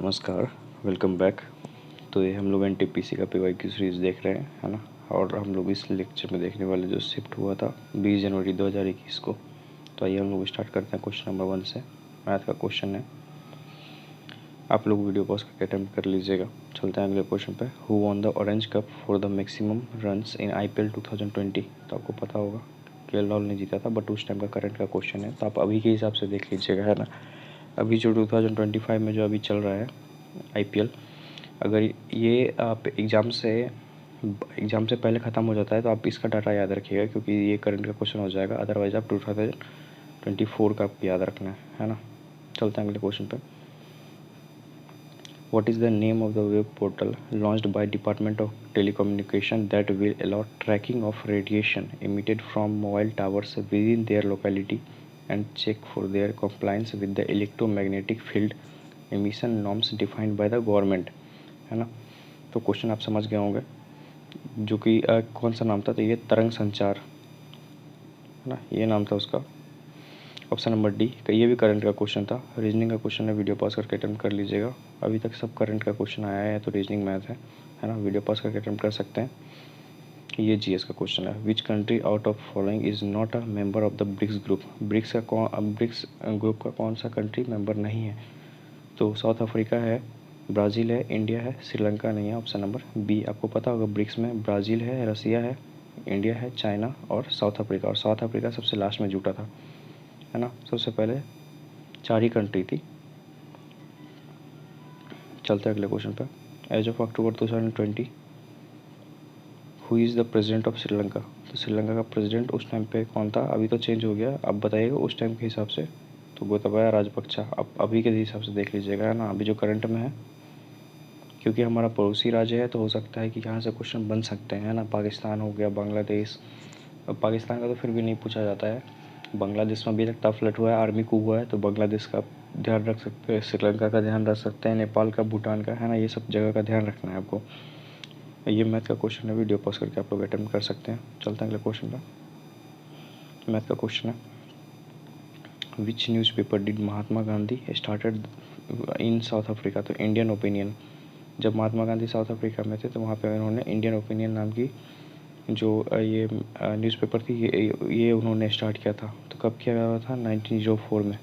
नमस्कार, welcome back. तो ये हम लोग एनटीपीसी का पीवाई की सीरीज़ देख रहे हैं, है ना। और हम लोग इस लेक्चर में देखने वाले जो शिफ्ट हुआ था 20 जनवरी 2021 को। तो आइए हम लोग स्टार्ट करते हैं क्वेश्चन नंबर 1 से। मैथ का क्वेश्चन है, आप लोग वीडियो पॉज करके अटेम्प्ट कर लीजिएगा। चलते हैं अगले क्वेश्चन पे। Who won the orange cup for the maximum runs in IPL 2020। तो आपको पता होगा KL राहुल ने जीता था, बट उस टाइम का करंट का क्वेश्चन है, तो आप अभी के हिसाब से देख लीजिएगा, है ना। अभी जो 2025 में जो अभी चल रहा है IPL, अगर ये आप एग्ज़ाम से पहले ख़त्म हो जाता है तो आप इसका डाटा याद रखिएगा, क्योंकि ये करंट का क्वेश्चन हो जाएगा। अदरवाइज़ आप 2024 का आपको याद रखना है ना। चलते हैं अगले क्वेश्चन पे। What is the name of the web portal launched by Department of Telecommunication that will allow tracking of radiation emitted from mobile towers within their locality and check for their compliance with the electromagnetic field emission norms defined by the government, है ना। तो question आप समझ गए होंगे, जो कि कौन सा नाम था, तो ये तरंग संचार, है ना, ये नाम था उसका। ऑप्शन नंबर डी का ये भी करंट का क्वेश्चन था। रीजनिंग का क्वेश्चन है, वीडियो पॉज करके अटेम्प्ट कर लीजिएगा। अभी तक सब करंट का क्वेश्चन आया है, तो रीजनिंग मैथ है ना, वीडियो पॉज करके अटेम्प्ट कर सकते हैं। ये जीएस का क्वेश्चन है। Which country out of following is not a member of the BRICS group. BRICS group का कौन सा कंट्री मेंबर नहीं है? तो साउथ अफ्रीका है, ब्राज़ील है, इंडिया है, श्रीलंका नहीं है। Option number B. आपको पता होगा ब्रिक्स में ब्राज़ील है, रसिया है, इंडिया है, चाइना और साउथ अफ्रीका। और साउथ अफ्रीका सबसे लास्ट में जुटा था, है ना। सबसे पहले 4 ही कंट्री थी। चलते हैं अगले क्वेश्चन पे। As of October 2020 who is the president of Sri Lanka. तो श्रीलंका का प्रेसिडेंट उस टाइम पे कौन था? अभी तो चेंज हो गया, अब बताइएगा उस टाइम के हिसाब से। तो गोताबाया राजपक्षा। अब अभी के हिसाब से देख लीजिएगा, है ना, अभी जो करंट में है, क्योंकि हमारा पड़ोसी राज्य है तो हो सकता है कि यहाँ से क्वेश्चन बन सकते हैं, है ना। पाकिस्तान हो गया, बांग्लादेश। अब पाकिस्तान का तो फिर भी नहीं पूछा जाता है। बांग्लादेश में अभी तक टफ हुआ है, आर्मी को हुआ है, तो बांग्लादेश का ध्यान रख सकते हैं, श्रीलंका का ध्यान रख सकते हैं, नेपाल का, भूटान का, है ना। ये सब जगह का ध्यान रखना है आपको। ये मैथ का क्वेश्चन है, वीडियो पॉज करके आप लोग अटेम्प्ट कर सकते हैं। चलते हैं अगले क्वेश्चन पर। मैथ का क्वेश्चन है, which newspaper did Mahatma Gandhi started in South Africa. तो इंडियन ओपिनियन। जब महात्मा गांधी साउथ अफ्रीका में थे तो वहाँ पे उन्होंने इंडियन ओपिनियन नाम की जो ये न्यूज़पेपर थी, ये उन्होंने स्टार्ट किया था। तो कब किया गया था? 1904 में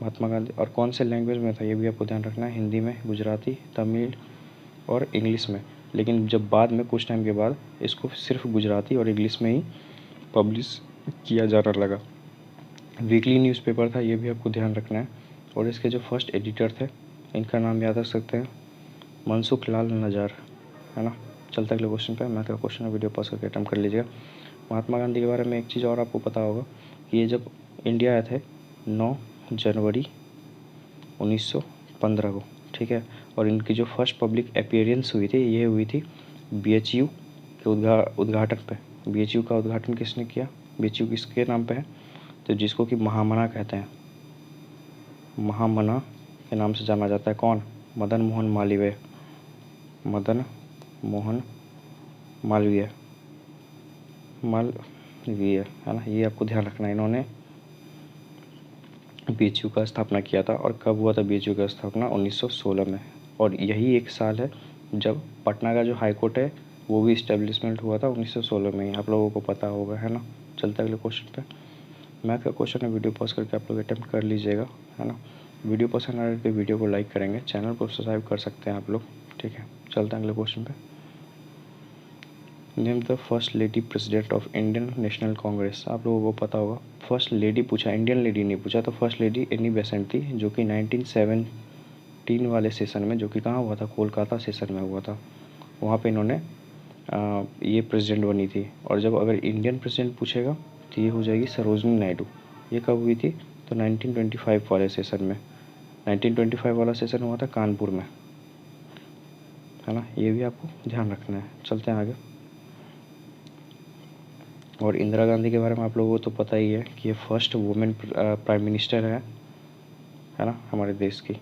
महात्मा गांधी। और कौन से लैंग्वेज में था ये भी आपको ध्यान रखना है, हिंदी में, गुजराती, तमिल और इंग्लिश में। लेकिन जब बाद में कुछ टाइम के बाद इसको सिर्फ गुजराती और इंग्लिश में ही पब्लिश किया जाने लगा। वीकली न्यूज़पेपर था, ये भी आपको ध्यान रखना है। और इसके जो फर्स्ट एडिटर थे, इनका नाम याद रख सकते हैं, मनसुख लाल नजार, है ना। चलते अगले क्वेश्चन पे। मैथ का क्वेश्चन है, वीडियो पॉज करके अटेम्प्ट कर लीजिएगा। महात्मा गांधी के बारे में एक चीज़ और आपको पता होगा कि ये जब इंडिया आए थे 9 जनवरी 1915 को, ठीक है। और इनकी जो फर्स्ट पब्लिक अपीयरेंस हुई थी, ये हुई थी BHU के उद्घाटन पे। BHU का उद्घाटन किसने किया? BHU किसके नाम पे है? तो जिसको कि महामना कहते हैं, महामना के नाम से जाना जाता है। कौन? मदन मोहन मालवीय। मदन मोहन मालवीय, है ना। ये आपको ध्यान रखना है, इन्होंने BHU का स्थापना किया था। और कब हुआ था BHU का स्थापना? 1916 में। और यही एक साल है जब पटना का जो हाई कोर्ट है वो भी इस्टेब्लिशमेंट हुआ था 1916 में ही, आप लोगों को पता होगा, है ना। चलते अगले क्वेश्चन पे। मैथ का क्वेश्चन है, वीडियो पॉज करके आप लोग अटेम्प्ट कर लीजिएगा, है ना। वीडियो पसंद आए तो वीडियो को लाइक करेंगे, चैनल को सब्सक्राइब कर सकते हैं आप लोग, ठीक है। चलते हैं अगले क्वेश्चन पे। Name the first lady president of Indian national Congress. आप लोगों को पता होगा, फर्स्ट लेडी पूछा, इंडियन लेडी नहीं पूछा। तो फर्स्ट लेडी एनी बेसेंट थी, जो कि 1917 वाले सेशन में, जो कि कहाँ हुआ था? कोलकाता सेशन में हुआ था। वहाँ पे इन्होंने ये प्रेसिडेंट बनी थी। और जब अगर इंडियन प्रेसिडेंट पूछेगा तो ये हो जाएगी सरोजनी नायडू। ये कब हुई थी? तो 1925 वाले सेशन में। 1925 वाला सेशन हुआ था कानपुर में, है ना। ये भी आपको ध्यान रखना है। चलते हैं आगे। और इंदिरा गांधी के बारे में आप लोगों को तो पता ही है कि ये फर्स्ट वुमेन प्राइम मिनिस्टर है ना, हमारे देश की।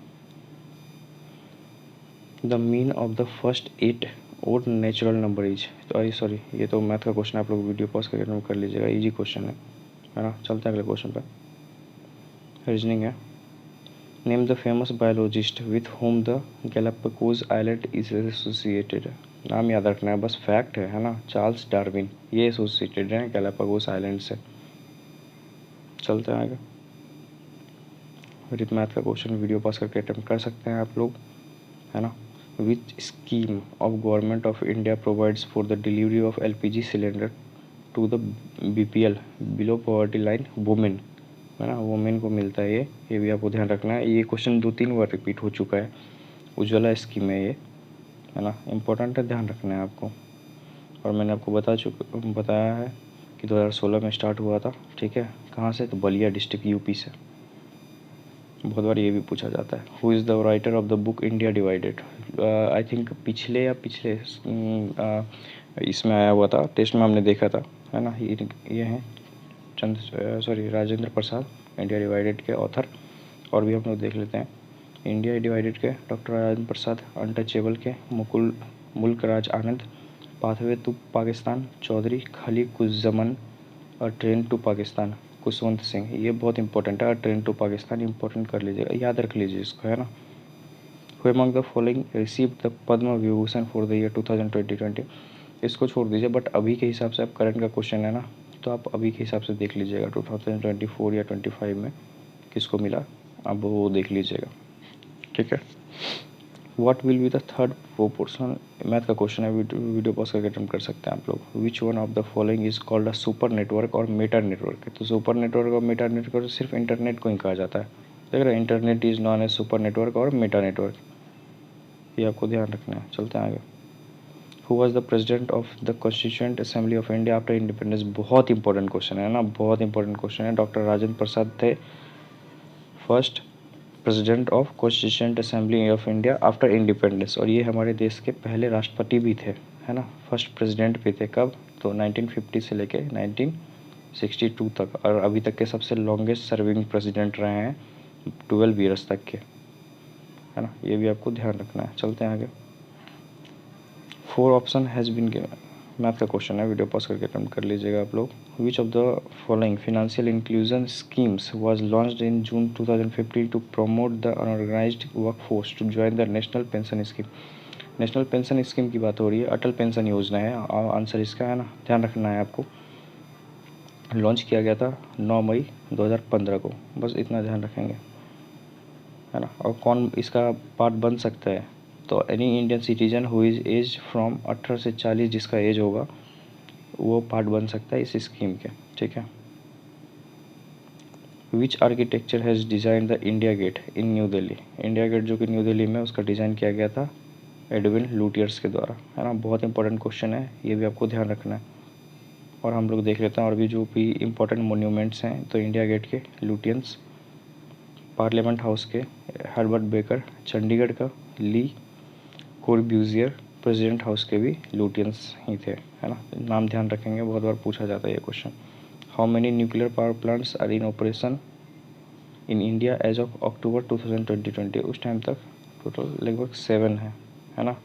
The mean of the first 8 odd natural number is. तो सॉरी, ये तो मैथ का क्वेश्चन है, आप लोग वीडियो पॉज करके नोट कर लीजिएगा, इजी क्वेश्चन है ना। चलते हैं अगले क्वेश्चन पर। रीजनिंग है। Name the famous biologist with whom the Galapagos island is associated. नाम याद रखना है, बस फैक्ट है ना। चार्ल्स डार्विन, ये एसोसिएटेड है गैलापागोस आइलैंड से। चलते हैं आगे। रिथ मैथ का क्वेश्चन वीडियो पास करके अटेम्प्ट कर सकते हैं आप लोग, है ना। Which scheme of government of India provides for the delivery of LPG cylinder to the BPL below poverty line women, है ना। वुमेन को मिलता है ये भी आपको ध्यान रखना है। ये क्वेश्चन 2-3 बार रिपीट हो चुका है। उज्ज्वला स्कीम है ये, है ना। इम्पोर्टेंट है, ध्यान रखना है आपको। और मैंने आपको बताया है कि 2016 में स्टार्ट हुआ था, ठीक है। कहाँ से? तो बलिया डिस्ट्रिक्ट, यूपी से। बहुत बार ये भी पूछा जाता है। Who is the writer of the book India divided? I think पिछले इसमें आया हुआ था, टेस्ट में हमने देखा था, है ना। ये हैं राजेंद्र प्रसाद, इंडिया डिवाइडेड के ऑथर। और भी हम लोग देख लेते हैं। इंडिया डिवाइडेड के डॉक्टर राजेंद्र प्रसाद, अनटचेबल के मुल्क राज आनंद, पाथवे टू पाकिस्तान चौधरी खलीकुज्जमान, और ट्रेन टू पाकिस्तान खुशवंत सिंह। ये बहुत इंपॉर्टेंट है, और ट्रेन टू पाकिस्तान इंपॉर्टेंट कर लीजिएगा, याद रख लीजिए इसको, है ना। Who among the following receive the Padma Vibhushan for the year 2020? इसको छोड़ दीजिए, बट अभी के हिसाब से, अब करंट का क्वेश्चन है ना, तो आप अभी के हिसाब से देख लीजिएगा 2024 या 25 में किसको मिला, अब वो देख लीजिएगा, ठीक है। What will be the third proportion? Math का क्वेश्चन है, वीडियो पॉज करके अटेम्प्ट कर सकते हैं आप लोग। Which one of the following is called a super network और मेटा नेटवर्क? तो सुपर नेटवर्क और मेटा नेटवर्क सिर्फ इंटरनेट को ही कहा जाता है, देख रहे हैं। Internet is known as super network और मेटा नेटवर्क, ये आपको ध्यान रखना है। चलते हैं आगे। Who was the president of the constituent assembly of India after independence? बहुत इंपॉर्टेंट क्वेश्चन है ना, बहुत इंपॉर्टेंट क्वेश्चन है। डॉक्टर राजेंद्र प्रसाद थे first president of constituent assembly of India after independence, और ये हमारे देश के पहले राष्ट्रपति भी थे, है ना। फर्स्ट प्रेसिडेंट भी थे, कब? तो 1950 से लेके 1962 तक, और अभी तक के सबसे लॉन्गेस्ट सर्विंग प्रेसिडेंट रहे हैं 12 ईयर्स तक के, है ना। ये भी आपको ध्यान रखना है। चलते हैं आगे। 4 option has been given. Math का क्वेश्चन है, वीडियो पॉज करके अटेम्प्ट कर लीजिएगा आप लोग। Which of the following financial inclusion schemes was launched in June 2015 to promote the unorganised workforce to join the national pension scheme? National pension scheme की बात हो रही है, अटल पेंशन योजना है आंसर इसका, है ना। ध्यान रखना है आपको। लॉन्च किया गया था 9 मई 2015 को, बस इतना ध्यान रखेंगे, है ना। और कौन इसका पार्ट बन सकता है? तो any Indian citizen who is age from 18 से 40, जिसका एज होगा वो पार्ट बन सकता है इस स्कीम के, ठीक है। Which architecture has design the India Gate in New Delhi? India Gate जो कि न्यू दिल्ली में, उसका डिज़ाइन किया गया था एडविन लुटियर्स के द्वारा, है ना। बहुत इंपॉर्टेंट क्वेश्चन है, ये भी आपको ध्यान रखना है। और हम लोग देख लेते हैं और भी जो भी इंपॉर्टेंट मोन्यूमेंट्स हैं। तो इंडिया गेट के लुटियंस, पार्लियामेंट हाउस के हर्बर्ट बेकर, चंडीगढ़ का ली कोर्ब्यूजियर, प्रेसिडेंट हाउस के भी लुटियंस ही थे, है ना। नाम ध्यान रखेंगे, बहुत बार पूछा जाता है ये question. How many nuclear power plants are in operation in India as of October 2020? उस टाइम तक टोटल लगभग 7 है ना।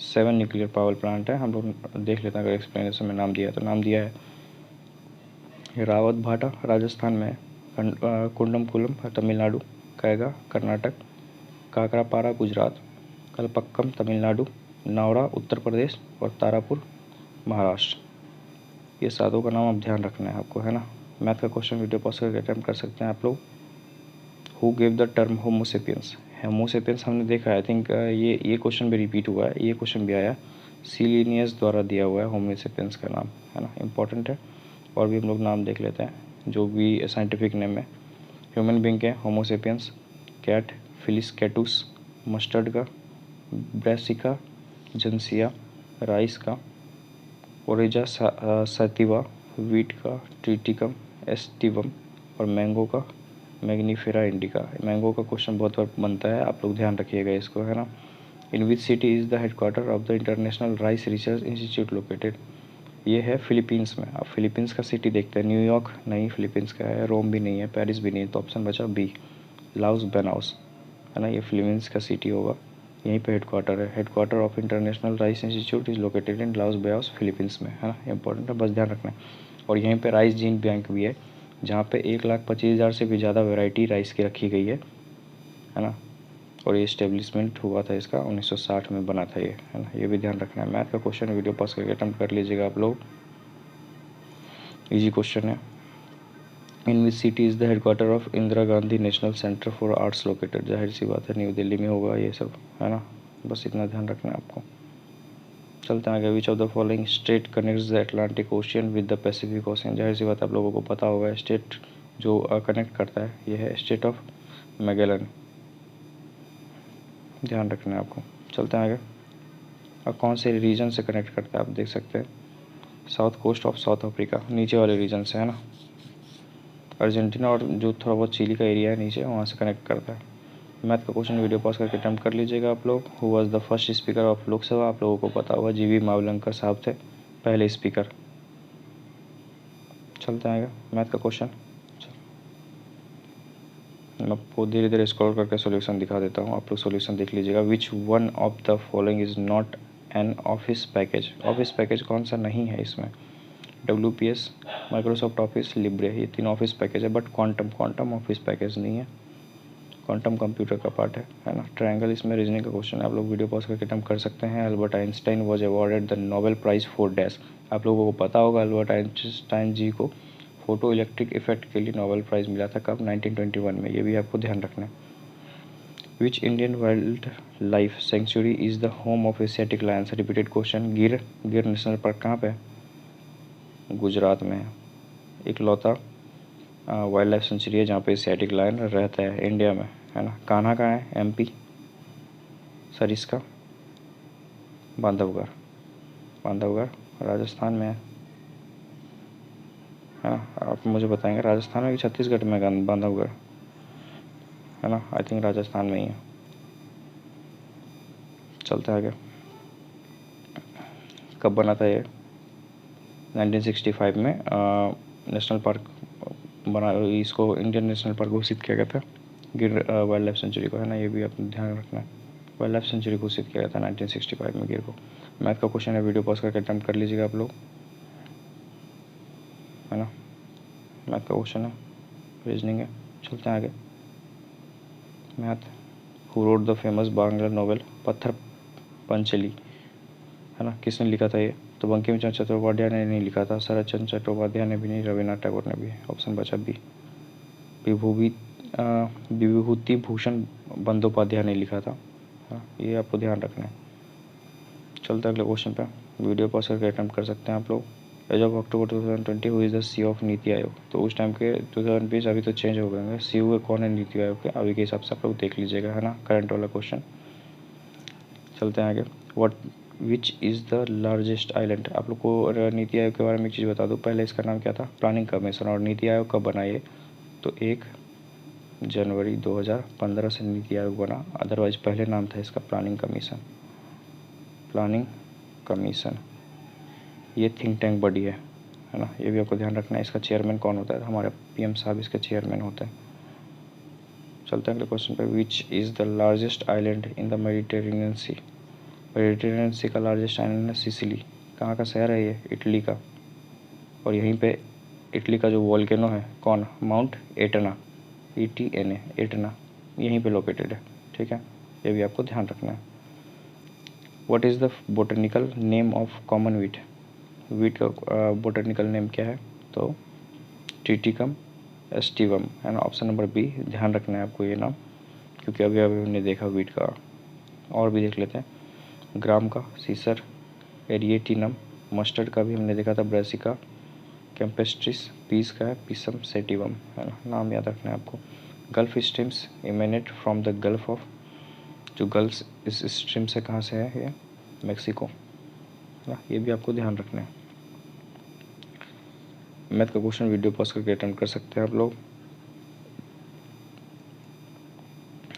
7 न्यूक्लियर पावर प्लांट है। हम लोग देख लेते हैं, अगर एक्सप्लेनेशन में नाम दिया है तो नाम दिया है रावत भाटा राजस्थान में, कुंडमकुलम तमिलनाडु, कैगा कर्नाटक, काकरापारा गुजरात, कलपक्कम तमिलनाडु, नावड़ा उत्तर प्रदेश, और तारापुर महाराष्ट्र। ये सातों का नाम आप ध्यान रखना है आपको, है ना। मैथ का क्वेश्चन वीडियो पॉज करके अटेम्प्ट कर सकते हैं आप लोग। Who gave the term Homo sapiens? Homo sapiens हमने देखा है, आई थिंक ये क्वेश्चन भी रिपीट हुआ है, ये क्वेश्चन भी आया, सी लिनियस द्वारा दिया हुआ है होमोसेपियंस का नाम, है ना। इंपॉर्टेंट है। और भी हम लोग नाम देख लेते हैं जो भी साइंटिफिक नेम है। ह्यूमन बींग के होमोसेपियंस, कैट फिलिस कैटूस, मस्टर्ड का ब्रैसिका जंसिया, राइस का ओरेजा सतिवा, वीट का ट्रिटिकम एस्टिवम, और मैंगो का मैग्नीफेरा इंडिका। मैंगो का क्वेश्चन बहुत बार बनता है, आप लोग ध्यान रखिएगा इसको, है ना। In which city is the headquarter of the international rice research institute located? ये है फिलीपींस में। आप फिलीपींस का सिटी देखते हैं, न्यूयॉर्क नहीं फिलीपींस का है, रोम भी नहीं है, पेरिस भी नहीं है, तो ऑप्शन बचा बी लाउस बेनाउस, है ना। ये फिलीपींस का सिटी होगा, यहीं पे हेडक्वार्टर है। Headquarter of international rice institute is located in Los Banos Philippines में, है ना। इंपॉर्टेंट है, बस ध्यान रखना है। और यहीं पे राइस जीन बैंक भी है, जहाँ पे 1,25,000 से भी ज़्यादा वैरायटी राइस की रखी गई है, है ना। और ये इस्टेब्लिशमेंट हुआ था इसका 1960 में बना था ये, है ना। ये भी ध्यान रखना है। मैथ का क्वेश्चन वीडियो पॉज करके अटेम्प्ट कर लीजिएगा आप लोग। इजी क्वेश्चन है। In which city is the headquarter of Indira Gandhi national centre for arts located. जाहिर सी बात है न्यू दिल्ली में होगा ये सब, है ना। बस इतना ध्यान रखना है आपको। चलते हैं आगे। विच of the following state connects the Atlantic ocean with the Pacific ocean. जाहिर सी बात आप लोगों को पता होगा स्टेट जो कनेक्ट करता है ये है स्टेट ऑफ मैगेलन। ध्यान रखना है आपको। चलते हैं आगे। और कौन से रीजन से कनेक्ट करता है आप देख सकते हैं। South coast of South Africa, नीचे वाले रीजन से, है ना। अर्जेंटीना और जो थोड़ा बहुत चिली का एरिया है नीचे, वहाँ से कनेक्ट करता है। मैथ का क्वेश्चन वीडियो पॉज करके अटेम्प्ट कर लीजिएगा आप लोग। Who was the first speaker of Lok Sabha. आप लोगों को पता होगा जीवी मावलंकर साहब थे पहले स्पीकर। चलते हैं आगे। मैथ का क्वेश्चन मैं आपको धीरे धीरे स्क्रॉल करके सॉल्यूशन दिखा देता हूँ, आप लोग सॉल्यूशन देख लीजिएगा। विच one of the following is not an office package. Office package कौन सा नहीं है इसमें। WPS, माइक्रोसॉफ्ट ऑफिस, लिब्रे, ये 3 ऑफिस पैकेज है। बट क्वांटम ऑफिस पैकेज नहीं है, क्वांटम कंप्यूटर का पार्ट है ना। ट्रायंगल इसमें रीजनिंग का क्वेश्चन है, आप लोग वीडियो पॉज करके अटेम्प्ट कर सकते हैं। Albert Einstein was awarded the Nobel prize for dash. आप लोगों को पता होगा अल्बर्ट आइंस्टाइन जी को फोटो इलेक्ट्रिक इफेक्ट के लिए नोबेल प्राइज़ मिला था कब, 1921 में। ये भी आपको ध्यान रखना है। Which Indian wild life sanctuary is the home of Asiatic Lions. Repeated question. गिर नेशनल पार्क कहाँ पे है, गुजरात में है। इकलौता वाइल्ड लाइफ सेंचुरी है जहाँ पे एशियाटिक लायन रहता है इंडिया में, है ना। कान्हा कहाँ है, MP। सरिस्का बांधवगढ़ राजस्थान में है ना। आप मुझे बताएंगे राजस्थान में कि छत्तीसगढ़ में बांधवगढ़, है ना। आई थिंक राजस्थान में ही है। चलते आगे। कब बना था ये, 1965 में नेशनल पार्क बना, इसको इंडियन नेशनल पार्क घोषित किया गया था गिर वाइल्ड लाइफ सेंचुरी को, है ना। ये भी आप ध्यान रखना है। वाइल्ड लाइफ सेंचुरी घोषित किया गया था 1965 में गिर को। मैथ का क्वेश्चन है, वीडियो पॉज करके अटेम्प्ट कर लीजिएगा आप लोग, है ना। मैथ का क्वेश्चन है, रीजनिंग है। चलते हैं आगे। Math. Who wrote the famous Bangla novel पत्थर पंचली, है ना। किसने लिखा था ये, तो बंकिम चंद्र चट्टोपाध्याय ने नहीं लिखा था, शरद चंद्र चट्टोपाध्याय ने भी नहीं, रविन्द्रनाथ टैगोर ने भी। ऑप्शन बचा बी। विभूति भूषण बंदोपाध्याय ने लिखा था, हाँ, ये आपको ध्यान रखना है। चलते अगले क्वेश्चन पे, वीडियो पॉज करके अटेम्प्ट कर सकते हैं आप लोग। As of October 2020 who is the CEO of NITI Aayog. तो उस टाइम के 2020 अभी तो चेंज हो गए हैं। CEO कौन है नीति आयोग के, अभी के हिसाब से आप लोग देख लीजिएगा, है ना, करंट वाला क्वेश्चन। चलते हैं आगे। What which is the largest island. आप लोग को नीति आयोग के बारे में एक चीज़ बता दूँ, पहले इसका नाम क्या था, प्लानिंग कमीशन। और नीति आयोग कब बना ये, तो 1 जनवरी 2015 से नीति आयोग बना। अदरवाइज पहले नाम था इसका प्लानिंग कमीशन। ये थिंक टैंक बॉडी है ना। ये भी आपको ध्यान रखना है। इसका चेयरमैन कौन होता है, हमारे PM साहब इसके चेयरमैन होते हैं। चलते हैं अगले क्वेश्चन पे। Which is the largest island in the Mediterranean sea. Mediterranean sea का लार्जेस्ट आइलैंड है सिसिली। कहाँ का शहर है ये, इटली का। और यहीं पे इटली का जो वोल्केनो है कौन, माउंट एटना, ETNA, एटना, यहीं पे लोकेटेड है, ठीक है। ये भी आपको ध्यान रखना है। What is the botanical name of common wheat. Wheat का बोटेनिकल नेम क्या है, तो ट्रिटिकम एस्टिवम, है ना। Option number B. ध्यान रखना है आपको ये नाम, क्योंकि अभी अभी हमने देखा वीट का। और भी देख लेते हैं। ग्राम का सीसर एरिएटिनम, मस्टर्ड का भी हमने देखा था ब्रासिका कैम्पेस्ट्रिस, पीस का है पिसम सेटिवम, है ना। नाम याद रखना है आपको। Gulf Streams emanate from the Gulf of, जो गल्फ इस स्ट्रीम से कहाँ से है, ये मैक्सिको, है ना। ये भी आपको ध्यान रखना है। मैथ का क्वेश्चन वीडियो पॉज करके अटेम्प्ट कर सकते हैं आप लोग,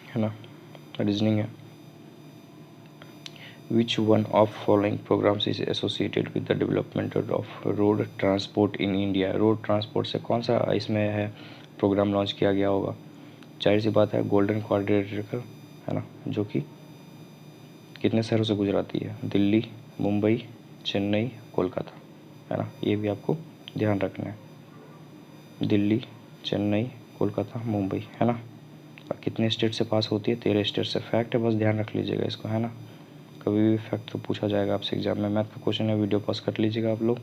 है ना। रीजनिंग है। Which one of following programs is associated with the development of road transport in India. Road transport से कौन सा इसमें है प्रोग्राम लॉन्च किया गया होगा, जाहिर सी बात है गोल्डन क्वाड्रिलेटरल, है ना, जो कि कितने शहरों से गुजराती है, दिल्ली, मुंबई, चेन्नई, कोलकाता, है ना। ये भी आपको ध्यान रखना है। दिल्ली, चेन्नई, कोलकाता, मुंबई, है ना। कितने स्टेट से पास होती है? 13 स्टेट से। फैक्ट है, बस ध्यान रख लीजिएगा इसको, है ना, कभी भी फैक्ट तो पूछा जाएगा आपसे एग्जाम में। मैथ का क्वेश्चन है, वीडियो पॉज कर लीजिएगा आप लोग,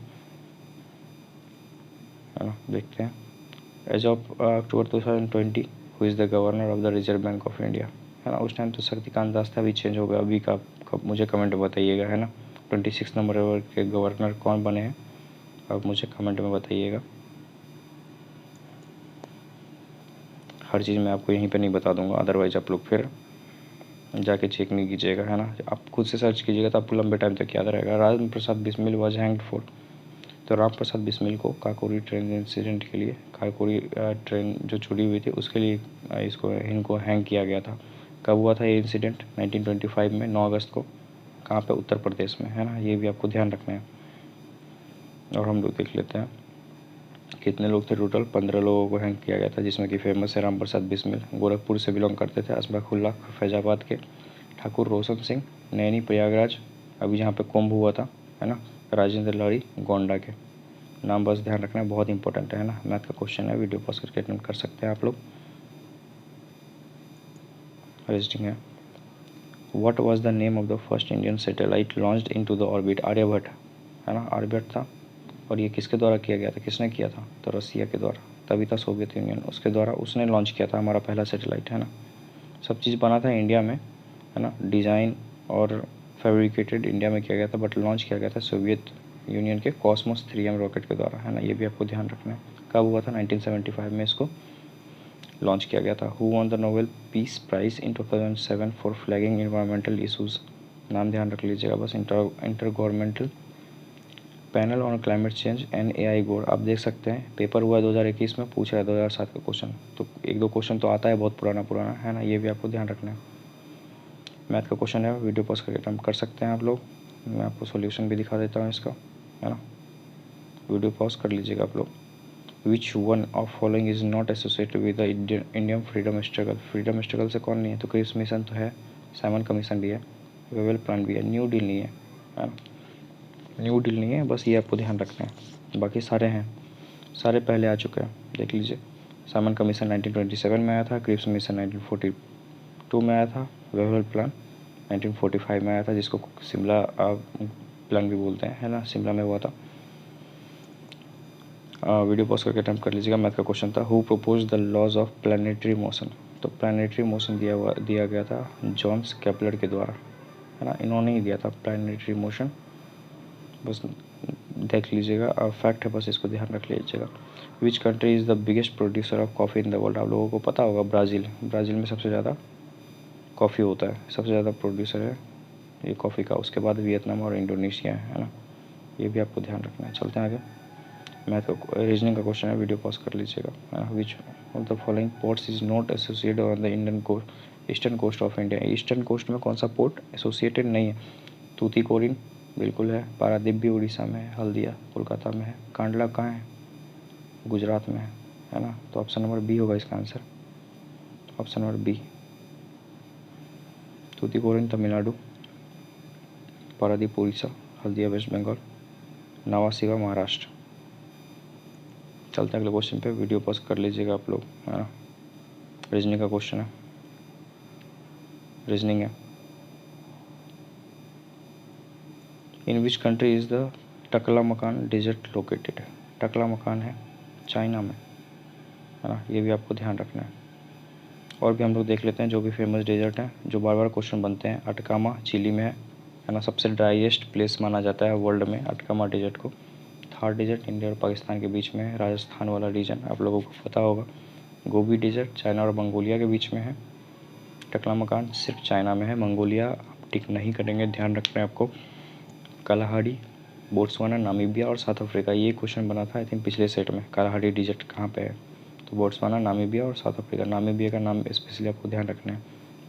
है ना। देखते हैं, as of October 2020 who is the governor of the Reserve Bank of India, है ना। उस टाइम तो शक्तिकांत दास था, अभी चेंज हो गया। अभी का मुझे कमेंट में बताइएगा, है ना। 26 नंबर के गवर्नर कौन बने हैं, आप मुझे कमेंट में बताइएगा। हर चीज़ मैं आपको यहीं पे नहीं बता दूंगा, अदरवाइज आप लोग फिर जाके चेक नहीं कीजिएगा, है ना। आप खुद से सर्च कीजिएगा तो आपको लंबे टाइम तक याद रहेगा। Rajendra Prasad Bismil was hanged for, तो राम प्रसाद बिस्मिल को काकोरी ट्रेन इंसिडेंट के लिए, काकोरी ट्रेन जो चोरी हुई थी उसके लिए इनको हैंग किया गया था। कब हुआ था ये इंसिडेंट? 1925 में 9 अगस्त को। कहाँ पे? उत्तर प्रदेश में, है ना। ये भी आपको ध्यान रखना है। और हम लोग देख लेते हैं कितने लोग थे टोटल। 15 लोगों को हैंग किया गया था, जिसमें कि फेमस है राम प्रसाद बिस्मिल, गोरखपुर से बिलोंग करते थे। असफाकुल्ला फैजाबाद के। ठाकुर रोशन सिंह, नैनी प्रयागराज, अभी जहाँ पे कुंभ हुआ था, है ना। राजेंद्र लाड़ी, गोंडा के। नाम बस ध्यान रखना है, बहुत इंपॉर्टेंट है ना। मैथ का क्वेश्चन है, वीडियो पॉज करके अटेम्प्ट कर सकते हैं आप लोग। रीजनिंग है, what was the name of the first Indian satellite launched into the orbit? Aryabhata, है ना, आर्यभट्ट था। और ये किसके द्वारा किया गया था? किसने किया था? तो रसिया के द्वारा। तभी था सोवियत यूनियन, उसके द्वारा उसने लॉन्च किया था हमारा पहला सैटेलाइट, है ना। सब चीज़ बना था इंडिया में, है ना। डिज़ाइन और फैब्रिकेटेड इंडिया में किया गया था, बट लॉन्च किया गया था सोवियत यूनियन के कॉस्मोस 3M रॉकेट के द्वारा, है ना। ये भी आपको ध्यान रखना है। कब हुआ था? 1975 में इसको लॉन्च किया गया था। Who won the Nobel peace prize in 2007 for flagging environmental issues? नाम ध्यान रख लीजिएगा बस। Intergovernmental panel on climate change and AI Gore. आप देख सकते हैं पेपर हुआ 2021 में, पूछ रहा है 2007 का क्वेश्चन, तो एक दो क्वेश्चन तो आता है बहुत पुराना, है ना। ये भी आपको ध्यान रखना है। मैथ का क्वेश्चन है, वीडियो पॉज करके अटेम्प्ट कर सकते हैं आप लोग। मैं आपको सॉल्यूशन भी दिखा देता हूँ इसका, है ना। वीडियो पॉज कर लीजिएगा आप लोग। Which one of following is not associated with the Indian freedom struggle? Freedom struggle से कौन नहीं है? तो क्रिप्स मिशन तो है, साइमन कमीशन भी है, वेवेल प्लान भी है, न्यू डील नहीं है ना। न्यू डील नहीं है, बस ये आपको ध्यान रखना है। बाकी सारे हैं, सारे पहले आ चुके हैं, देख लीजिए। साइमन कमीशन 1927 में आया था, क्रिप्स मिशन 1942 में आया था, वेवेल प्लान 1945 में आया था, जिसको शिमला प्लान भी बोलते हैं, है ना। शिमला में हुआ था। वीडियो पॉज करके अटेम्प्ट कर लीजिएगा। मैथ का क्वेश्चन था, who propose the laws of planetary motion? तो प्लानिटरी मोशन दिया गया था जॉन्स केपलर के द्वारा, है ना। इन्होंने ही दिया था प्लानिटरी मोशन, बस देख लीजिएगा। फैक्ट है, बस इसको ध्यान रख लीजिएगा। विच country is the biggest producer of coffee in the world? आप लोगों को पता होगा, ब्राज़ील। ब्राज़ील में सबसे ज़्यादा कॉफ़ी होता है, सबसे ज़्यादा प्रोड्यूसर है ये कॉफ़ी का। उसके बाद वियतनाम और इंडोनेशिया है ना। ये भी आपको ध्यान रखना है। चलते हैं आगे। मैथ का रीजनिंग का क्वेश्चन है, वीडियो पॉज कर लीजिएगा। Which of the following ports is not associated on the Indian coast eastern coast of India? Eastern coast में कौन सा पोर्ट एसोसिएटेड नहीं है? तूतीकोरिन बिल्कुल है, पारादीप भी उड़ीसा में है, हल्दिया कोलकाता में है, कांडला कहाँ है? गुजरात में है ना। तो ऑप्शन नंबर बी होगा इसका answer, option number B. Tuticorin Tamil Nadu, Paradip Orissa, Haldia West Bengal, Nhava Sheva Maharashtra. चलते हैं अगले क्वेश्चन पे, वीडियो पॉज कर लीजिएगा आप लोग, है ना। रीजनिंग का क्वेश्चन है, रीजनिंग है। In which country is the Taklamakan desert located? Taklamakan है चाइना में, है ना। ये भी आपको ध्यान रखना है। और भी हम लोग देख लेते हैं जो भी फेमस डेजर्ट हैं, जो बार बार क्वेश्चन बनते हैं। अटकामा चिली में है ना, सबसे ड्राइएस्ट प्लेस माना जाता है वर्ल्ड में अटकामा डेजर्ट को। थार डेजर्ट इंडिया और पाकिस्तान के बीच में है, राजस्थान वाला रीजन आप लोगों को पता होगा। गोबी डेजर्ट चाइना और मंगोलिया के बीच में है। टकलामकान सिर्फ चाइना में है, मंगोलिया आप टिक नहीं करेंगे, ध्यान रखना है आपको। कालाहाडी, बोट्सवाना, नामीबिया और साउथ अफ्रीका। ये क्वेश्चन बना था आई थिंक पिछले सेट में। कालाहाडी डेजर्ट कहाँ पे है? तो बोट्सवाना, नामीबिया और साउथ अफ्रीका। नामीबिया का नाम स्पेशली आपको ध्यान रखना है।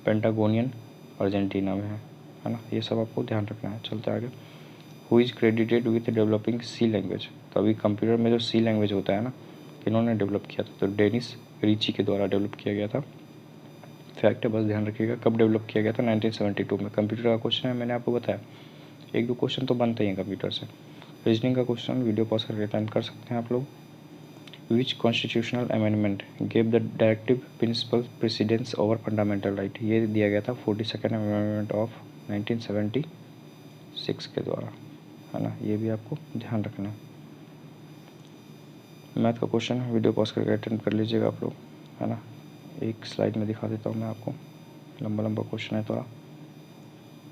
पेंटागोनियन अर्जेंटीना में है ना। ये सब आपको ध्यान रखना है। चलते आगे। Who is credited with developing C language? तो अभी कंप्यूटर में जो सी लैंग्वेज होता है ना, इन्होंने डेवलप किया था, तो डेनिस रिची के द्वारा डेवलप किया गया था। फैक्ट है, बस ध्यान रखिएगा। कब डेवलप किया गया था? 1972 में। कंप्यूटर का क्वेश्चन है, मैंने आपको बताया एक दो क्वेश्चन तो बनते ही हैं कंप्यूटर से। रीजनिंग का क्वेश्चन, वीडियो पॉज करके अटेम्प्ट कर सकते हैं आप लोग। Which constitutional amendment gave the directive principle precedence over fundamental right, ये दिया गया था 42nd अमेंडमेंट ऑफ 1976 के द्वारा, है ना, ये भी आपको ध्यान रखना है। मैथ का क्वेश्चन है, वीडियो पॉज करके अटेंड कर लीजिएगा आप लोग, है ना। एक स्लाइड में दिखा देता हूँ मैं आपको, लंबा लंबा क्वेश्चन है थोड़ा,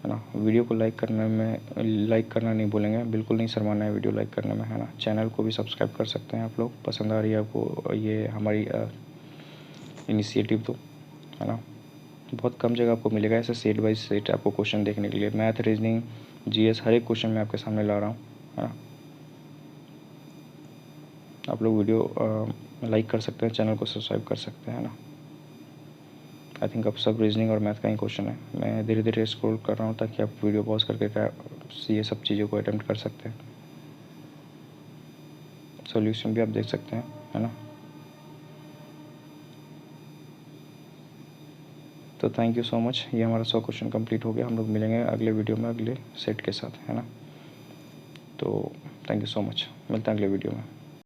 है ना। वीडियो को लाइक करना नहीं भूलेंगे, बिल्कुल नहीं शर्माना है वीडियो लाइक करने में, है ना। चैनल को भी सब्सक्राइब कर सकते हैं आप लोग, पसंद आ रही है आपको ये हमारी इनिशिएटिव तो, है ना। बहुत कम जगह आपको मिलेगा ऐसे सेट बाई सेट आपको क्वेश्चन देखने के लिए, मैथ, रीजनिंग, जीएस, हर एक क्वेश्चन मैं आपके सामने ला रहा हूँ, है ना। आप लोग वीडियो लाइक कर सकते हैं, चैनल को सब्सक्राइब कर सकते हैं, है ना। आई थिंक अब सब रीजनिंग और मैथ का ही क्वेश्चन है, मैं धीरे धीरे स्क्रॉल कर रहा हूँ ताकि आप वीडियो पॉज करके ये सब चीज़ों को अटेम्प्ट कर सकते हैं। सॉल्यूशन भी आप देख सकते हैं, है ना। तो थैंक यू सो मच, ये हमारा 100 क्वेश्चन कंप्लीट हो गया। हम लोग मिलेंगे अगले वीडियो में अगले सेट के साथ, है ना। तो थैंक यू सो मच, मिलते हैं अगले वीडियो में।